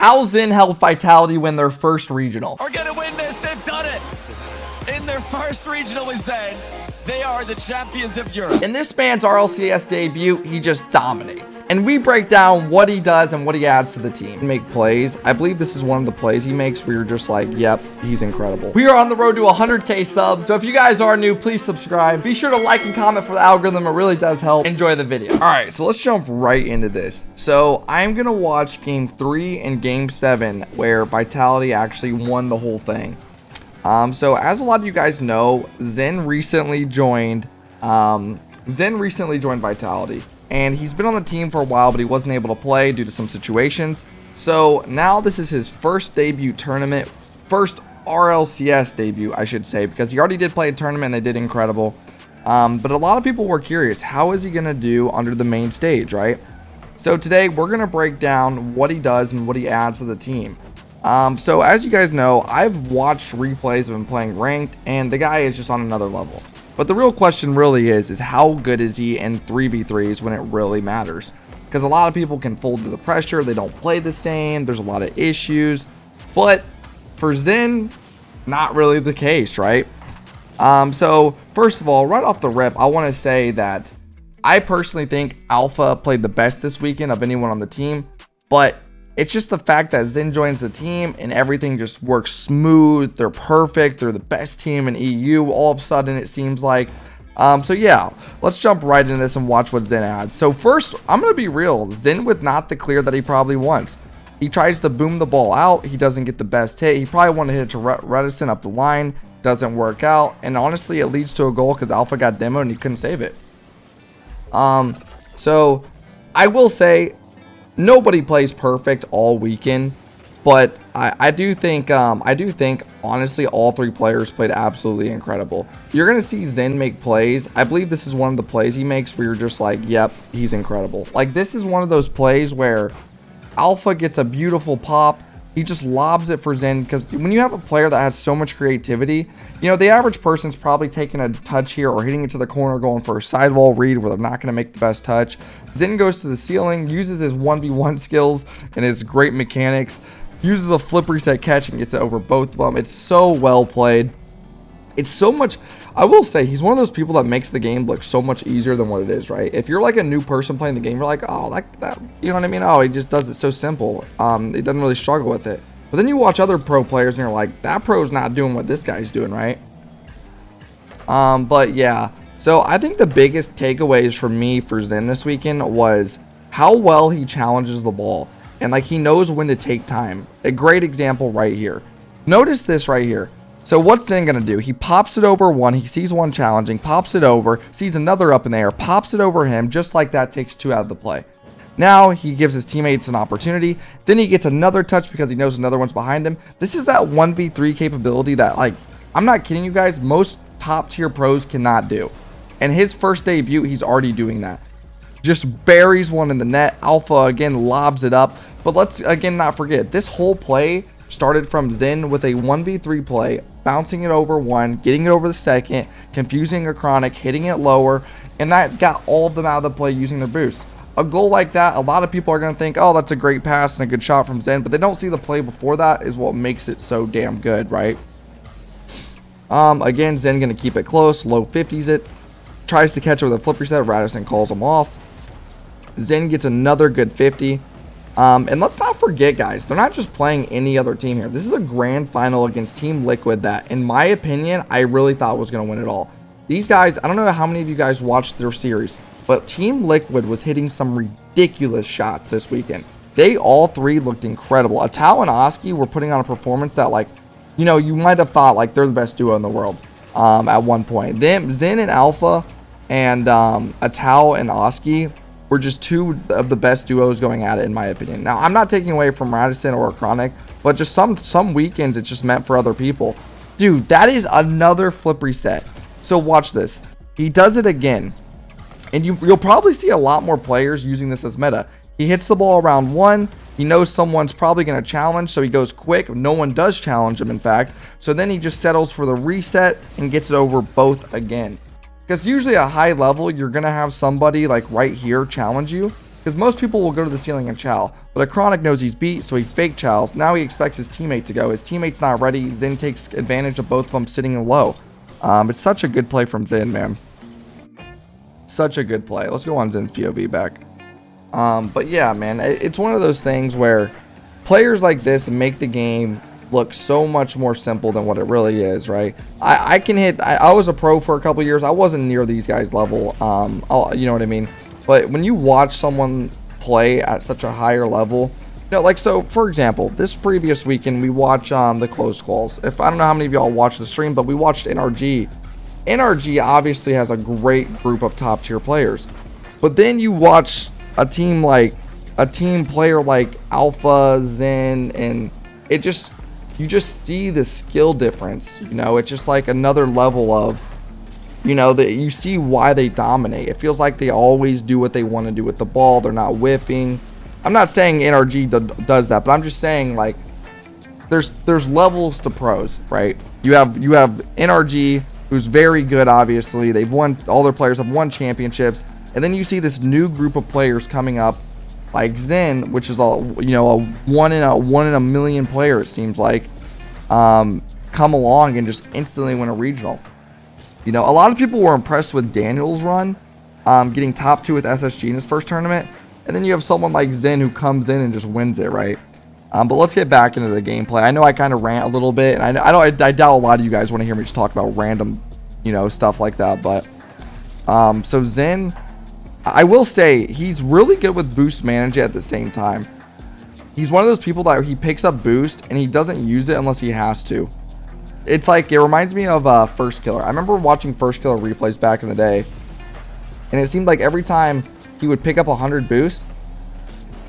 How ZEN helped Vitality win their first regional. Are gonna win this. They've done it in their first regional with ZEN. They are the champions of Europe. In this man's RLCS debut, he just dominates. And we break down what he does and what he adds to the team. Make plays. I believe this is one of the plays he makes where you're just like, yep, he's incredible. We are on the road to 100K subs. So if you guys are new, please subscribe. Be sure to like and comment for the algorithm. It really does help. Enjoy the video. All right, so let's jump right into this. So I'm going to watch game 3 and game 7 where Vitality actually won the whole thing. So as a lot of you guys know, ZEN recently joined Vitality, and he's been on the team for a while, but he wasn't able to play due to some situations. So now this is his first debut tournament, first RLCS debut, I should say, because he already did play a tournament and they did incredible. But a lot of people were curious, how is he going to do under the main stage, right? So today we're going to break down what he does and what he adds to the team. So as you guys know, I've watched replays of him playing ranked, and the guy is just on another level. But the real question really is how good is he in 3v3s when it really matters? Because a lot of people can fold to the pressure, they don't play the same, there's a lot of issues. But for ZEN, not really the case, right? So first of all, right off the rip, I want to say that I personally think Alpha played the best this weekend of anyone on the team, but it's just the fact that ZEN joins the team and everything just works smooth. They're perfect. They're the best team in EU. All of a sudden, it seems like. So yeah, let's jump right into this and watch what ZEN adds. So first, I'm going to be real. ZEN with not the clear that he probably wants. He tries to boom the ball out. He doesn't get the best hit. He probably wanted to hit it to Reticent up the line. Doesn't work out. And honestly, it leads to a goal because Alpha got demoed and he couldn't save it. So I will say, nobody plays perfect all weekend, but I do think honestly all three players played absolutely incredible. You're gonna see ZEN make plays. I believe this is one of the plays he makes where you're just like, yep, he's incredible. Like, this is one of those plays where Alpha gets a beautiful pop. He just lobs it for ZEN, because when you have a player that has so much creativity, you know, the average person's probably taking a touch here or hitting it to the corner, going for a sidewall read where they're not going to make the best touch. ZEN goes to the ceiling, uses his 1v1 skills and his great mechanics, uses a flip reset catch and gets it over both of them. It's so well played. It's so much. I will say he's one of those people that makes the game look so much easier than what it is, right? If you're like a new person playing the game, you're like, oh, that you know what I mean? Oh, he just does it so simple. He doesn't really struggle with it. But then you watch other pro players and you're like, that pro's not doing what this guy's doing, right? But yeah, so I think the biggest takeaways for me for ZEN this weekend was how well he challenges the ball, and like he knows when to take time. A great example right here. Notice this right here. So what's ZEN going to do? He pops it over one. He sees one challenging, pops it over, sees another up in the air, pops it over him. Just like that, takes two out of the play. Now he gives his teammates an opportunity. Then he gets another touch because he knows another one's behind him. This is that 1v3 capability that, like, I'm not kidding you guys, most top tier pros cannot do. And his first debut, he's already doing that. Just buries one in the net. Alpha, again, lobs it up. But let's, again, not forget, this whole play started from ZEN with a 1v3 play, bouncing it over one, getting it over the second, confusing a Chronic, hitting it lower, and that got all of them out of the play using their boost. A goal like that, a lot of people are going to think, oh, that's a great pass and a good shot from ZEN, but they don't see the play before that is what makes it so damn good, right? Again, ZEN going to keep it close, low 50s it, tries to catch it with a flip reset, Radisson calls him off. ZEN gets another good 50. And let's not forget, guys, they're not just playing any other team here. This is a grand final against Team Liquid that, in my opinion, I really thought was going to win it all. These guys, I don't know how many of you guys watched their series, but Team Liquid was hitting some ridiculous shots this weekend. They all three looked incredible. Atao and Oski were putting on a performance that, like, you know, you might have thought, like, they're the best duo in the world at one point. Them, ZEN and Alpha and Atao and Oski were just two of the best duos going at it, in my opinion. Now, I'm not taking away from Radisson or Chronic, but just some weekends it's just meant for other people. Dude, that is another flip reset. So watch this. He does it again. And you'll probably see a lot more players using this as meta. He hits the ball around one. He knows someone's probably going to challenge, so he goes quick. No one does challenge him, in fact. So then he just settles for the reset and gets it over both again. Because usually at high level, you're going to have somebody like right here challenge you. Because most people will go to the ceiling and chow. But a Chronic knows he's beat, so he fake chows. Now he expects his teammate to go. His teammate's not ready. Zen takes advantage of both of them sitting low. It's such a good play from Zen, man. Such a good play. Let's go on Zen's POV back. But yeah, man, it's one of those things where players like this make the game look so much more simple than what it really is, right? I was a pro for a couple years. I wasn't near these guys' level. You know what I mean? But when you watch someone play at such a higher level, you know, like, so for example, this previous weekend we watched the closed calls. I don't know how many of y'all watched the stream, but we watched NRG. NRG obviously has a great group of top tier players, but then you watch a team player like Alpha, Zen, and you just see the skill difference. You know, it's just like another level of, you know, that you see why they dominate. It feels like they always do what they want to do with the ball. They're not whiffing. I'm not saying NRG does that, but I'm just saying, like, there's levels to pros, right? You have NRG, who's very good. Obviously, they've won, all their players have won championships, and then you see this new group of players coming up, like Zen, which is a one in a million player, it seems like, come along and just instantly win a regional. You know, a lot of people were impressed with Daniel's run, getting top 2 with SSG in his first tournament, and then you have someone like Zen who comes in and just wins it, right? But let's get back into the gameplay. I know I kind of rant a little bit, and I doubt a lot of you guys want to hear me just talk about random, you know, stuff like that. But so Zen, I will say he's really good with boost management at the same time. He's one of those people that he picks up boost and he doesn't use it unless he has to. It's like, it reminds me of First Killer. I remember watching First Killer replays back in the day, and it seemed like every time he would pick up 100 boost,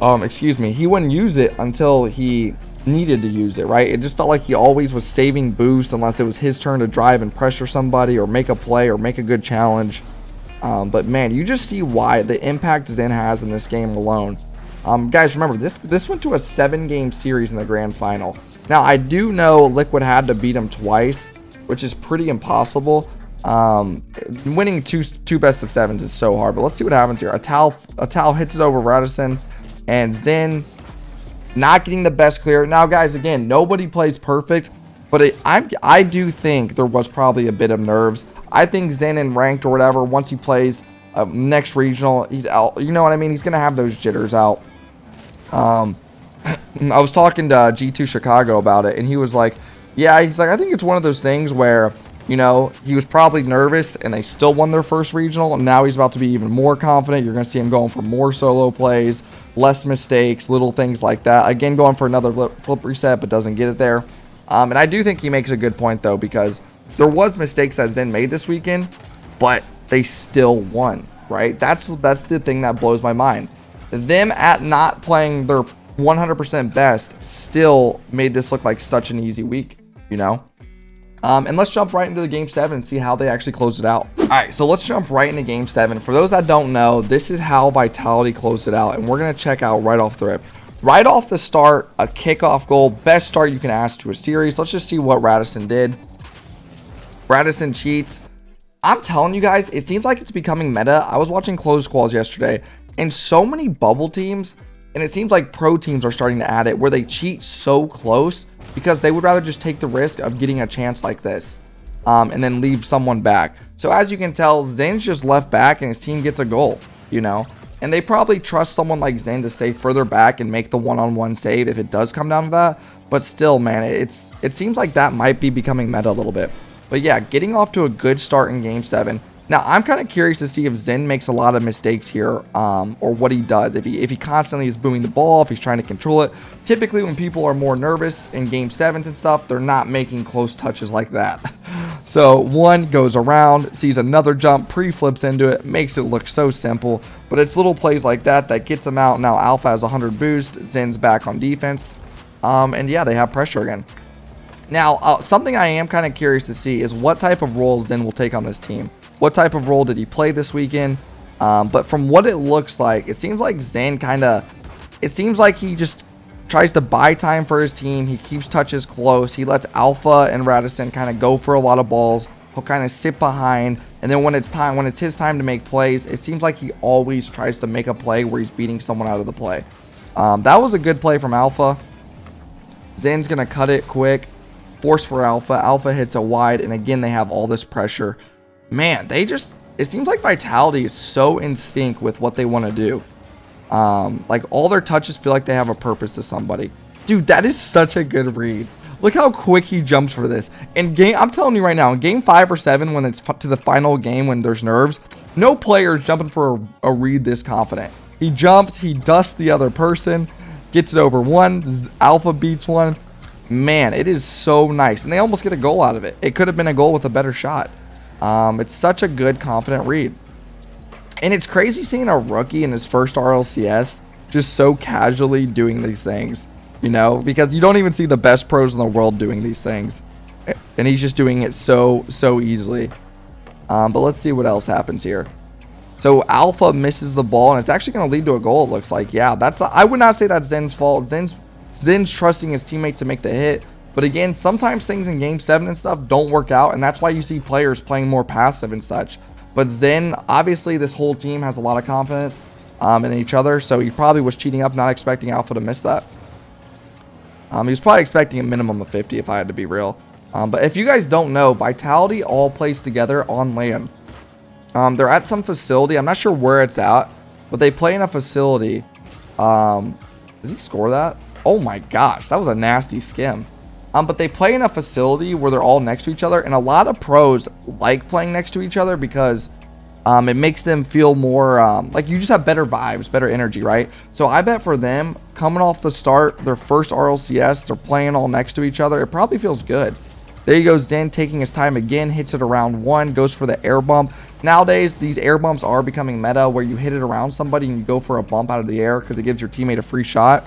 he wouldn't use it until he needed to use it, right? It just felt like he always was saving boost unless it was his turn to drive and pressure somebody or make a play or make a good challenge. But man, you just see why the impact Zen has in this game alone. Guys, remember, this went to a 7-game series in the grand final. Now, I do know Liquid had to beat him twice, which is pretty impossible. Winning two best of 7s is so hard, but let's see what happens here. Atal hits it over Radisson, and Zen not getting the best clear. Now, guys, again, nobody plays perfect, but I do think there was probably a bit of nerves. I think Zen in ranked or whatever, once he plays next regional, you know what I mean? He's going to have those jitters out. I was talking to G2 Chicago about it, and he was like, yeah, he's like, I think it's one of those things where, you know, he was probably nervous and they still won their first regional, and now he's about to be even more confident. You're going to see him going for more solo plays, less mistakes, little things like that. Again, going for another flip reset, but doesn't get it there. And I do think he makes a good point, though, because there was mistakes that Zen made this weekend, but they still won, right? That's the thing that blows my mind. Them at not playing their 100% best still made this look like such an easy week, you know? And let's jump right into the game 7 and see how they actually closed it out. All right, so let's jump right into game 7. For those that don't know, this is how Vitality closed it out, and we're going to check out right off the rip. Right off the start, a kickoff goal, best start you can ask to a series. Let's just see what Radisson did. Radisson cheats. I'm telling you guys, it seems like it's becoming meta. I was watching closed calls yesterday, and so many bubble teams, and it seems like pro teams are starting to add it, where they cheat so close because they would rather just take the risk of getting a chance like this and then leave someone back. So as you can tell, Zen's just left back and his team gets a goal, you know? And they probably trust someone like Zen to stay further back and make the one-on-one save if it does come down to that. But still, man, it seems like that might be becoming meta a little bit. But yeah, getting off to a good start in game 7. Now, I'm kind of curious to see if Zen makes a lot of mistakes here, or what he does. If he constantly is booming the ball, if he's trying to control it. Typically, when people are more nervous in game 7s and stuff, they're not making close touches like that. So one goes around, sees another jump, pre-flips into it, makes it look so simple. But it's little plays like that that gets him out. Now Alpha has 100 boost, Zen's back on defense. And yeah, they have pressure again. Now, something I am kind of curious to see is what type of role Zen will take on this team. What type of role did he play this weekend? But from what it looks like, it seems like Zen it seems like he just tries to buy time for his team. He keeps touches close. He lets Alpha and Radisson kind of go for a lot of balls, He'll kind of sit behind, and then when it's his time to make plays, it seems like he always tries to make a play where he's beating someone out of the play. That was a good play from Alpha. Zen's going to cut it quick. Force for Alpha. Alpha hits a wide, and again, they have all this pressure. Man, it seems like Vitality is so in sync with what they want to do. Like, all their touches feel like they have a purpose to somebody. Dude, that is such a good read. Look how quick he jumps for this. I'm telling you right now, in game 5 or 7, when it's to the final game, when there's nerves, no player is jumping for a read this confident. He jumps, he dusts the other person, gets it over one. Alpha beats one. Man, it is so nice. And they almost get a goal out of it. It could have been a goal with a better shot. It's such a good, confident read. And it's crazy seeing a rookie in his first RLCS just so casually doing these things. You know, because you don't even see the best pros in the world doing these things. And he's just doing it so easily. But let's see what else happens here. So Alpha misses the ball, and it's actually going to lead to a goal, it looks like. Yeah, I would not say that's Zen's fault. Zen's trusting his teammate to make the hit. But again, sometimes things in Game 7 and stuff don't work out, and that's why you see players playing more passive and such. But Zen, obviously this whole team has a lot of confidence in each other, so he probably was cheating up, not expecting Alpha to miss that. He was probably expecting a minimum of 50 if I had to be real. But if you guys don't know, Vitality all plays together on land. They're at some facility. I'm not sure where it's at, but they play in a facility. Does he score that? Oh my gosh, that was a nasty skim. But they play in a facility where they're all next to each other, and a lot of pros like playing next to each other because it makes them feel more like you just have better vibes, better energy, right? So I bet for them, coming off the start, their first RLCS, they're playing all next to each other. It probably feels good. There you go, Zen taking his time again, hits it around one, goes for the air bump. Nowadays, these air bumps are becoming meta where you hit it around somebody and you go for a bump out of the air because it gives your teammate a free shot.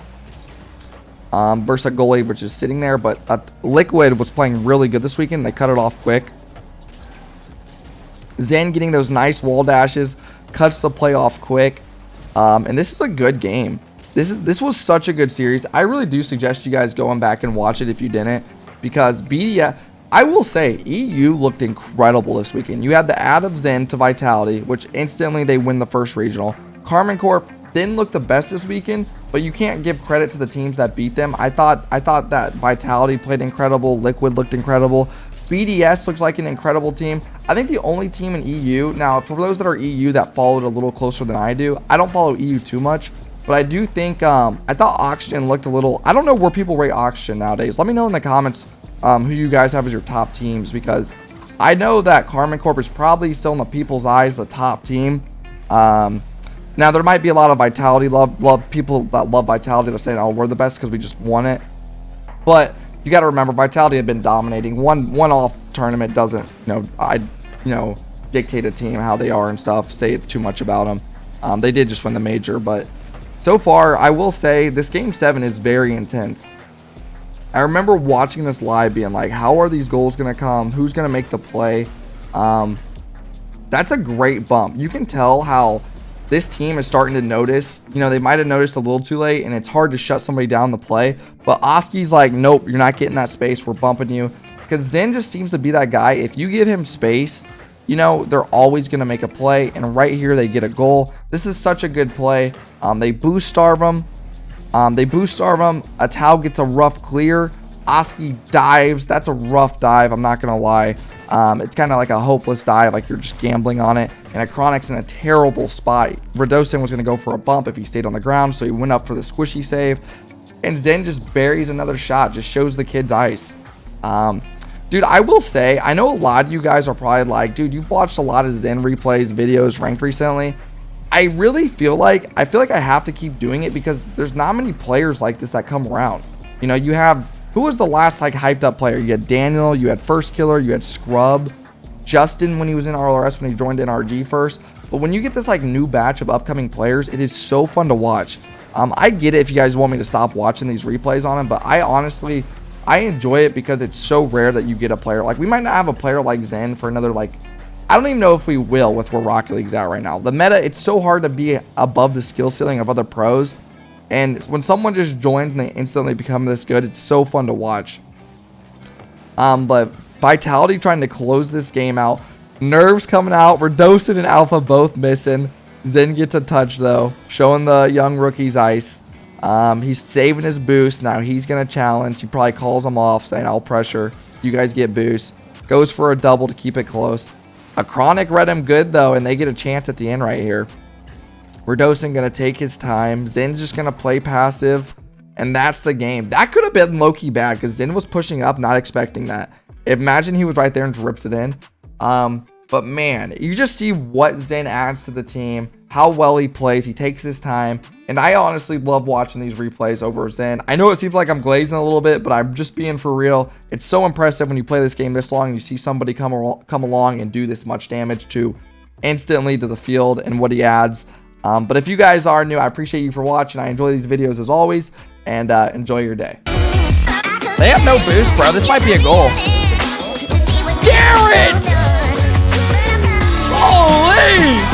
Versus a goalie, which is sitting there. But Liquid was playing really good this weekend. They cut it off quick. Zen getting those nice wall dashes, cuts the play off quick. And this is a good game. This was such a good series. I really do suggest you guys going back and watch it if you didn't. Because BDS, I will say, EU looked incredible this weekend. You had the add of Zen to Vitality, which instantly they win the first regional. Karman Corp didn't look the best this weekend, but you can't give credit to the teams that beat them. I thought that Vitality played incredible. Liquid looked incredible. BDS looks like an incredible team. I think the only team in EU, now for those that are EU that followed a little closer than I do, I don't follow EU too much, but I do think, I thought Oxygen looked a little, I don't know where people rate Oxygen nowadays. Let me know in the comments who you guys have as your top teams, because I know that Karman Corp is probably still in the people's eyes the top team. Now, there might be a lot of Vitality love people that love Vitality that are saying, oh, we're the best because we just won it. But you got to remember, Vitality had been dominating. One-off tournament doesn't, dictate a team how they are and stuff, say too much about them. They did just win the major, but so far, I will say this Game 7 is very intense. I remember watching this live being like, how are these goals going to come? Who's going to make the play? That's a great bump. You can tell how this team is starting to notice, they might have noticed a little too late, and it's hard to shut somebody down the play. But Oski's like, nope, you're not getting that space. We're bumping you. Because Zen just seems to be that guy. If you give him space, they're always going to make a play. And right here, they get a goal. This is such a good play. They boost starve him. A Tau gets a rough clear. Oski dives. That's a rough dive. I'm not going to lie. It's kind of like a hopeless dive, like you're just gambling on it. And Achronic's in a terrible spot. Radosin was going to go for a bump if he stayed on the ground, so he went up for the squishy save. And Zen just buries another shot, just shows the kid's ice. Dude, I will say, I know a lot of you guys are probably like, dude, you've watched a lot of Zen replays, videos, ranked recently. I really feel like I have to keep doing it because there's not many players like this that come around. You have, who was the last hyped up player? You had Daniel, you had First Killer, you had Scrub, Justin when he was in RLRS, when he joined NRG first. But when you get this new batch of upcoming players, it is so fun to watch. I get it if you guys want me to stop watching these replays on him, but I enjoy it because it's so rare that you get a player. Like, we might not have a player like Zen for another, I don't even know if we will with where Rocket League's at right now. The meta, it's so hard to be above the skill ceiling of other pros. And when someone just joins and they instantly become this good, it's so fun to watch. But Vitality trying to close this game out. Nerves coming out. Redosin and Alpha both missing. Zen gets a touch though, showing the young rookies ice. He's saving his boost. Now he's going to challenge. He probably calls him off, saying, I'll pressure. You guys get boost. Goes for a double to keep it close. A Chronic read him good, though, and they get a chance at the end right here. Redosin going to take his time. Zen's just going to play passive, and that's the game. That could have been low-key bad because Zen was pushing up, not expecting that. Imagine he was right there and drips it in. But, man, you just see what Zen adds to the team, how well he plays. He takes his time. And I honestly love watching these replays over Zen. I know it seems like I'm glazing a little bit, but I'm just being for real. It's so impressive when you play this game this long and you see somebody come along and do this much damage to instantly to the field and what he adds. But if you guys are new, I appreciate you for watching. I enjoy these videos as always, and enjoy your day. They have no boost, bro. This might be a goal. Garrett! Holy!